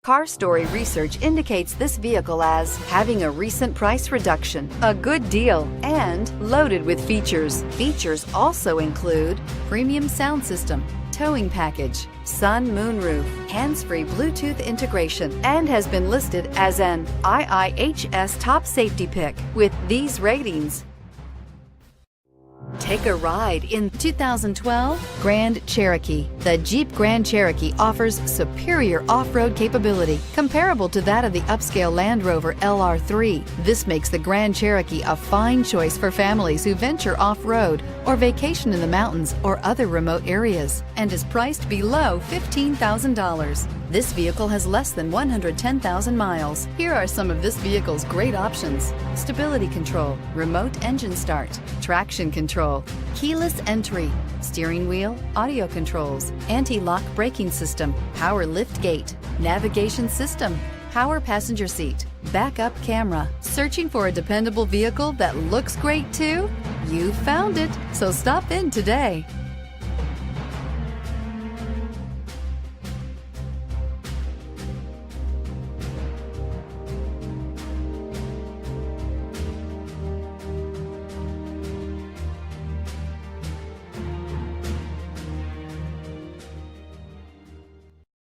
Car Story research indicates this vehicle as having a recent price reduction, a good deal, and loaded with features. Features also include premium sound system, towing package, sun moonroof, hands-free Bluetooth integration, and has been listed as an IIHS top safety pick with these ratings. Take a ride in 2012 Grand Cherokee. The Jeep Grand Cherokee offers superior off-road capability comparable to that of the upscale Land Rover LR3. This makes the Grand Cherokee a fine choice for families who venture off-road or vacation in the mountains or other remote areas, and is priced below $15,000. This vehicle has less than 110,000 miles. Here are some of this vehicle's great options: stability control, remote engine start, traction control, keyless entry, steering wheel audio controls, anti-lock braking system, power lift gate, navigation system, power passenger seat, backup camera. Searching for a dependable vehicle that looks great too? You found it, so stop in today.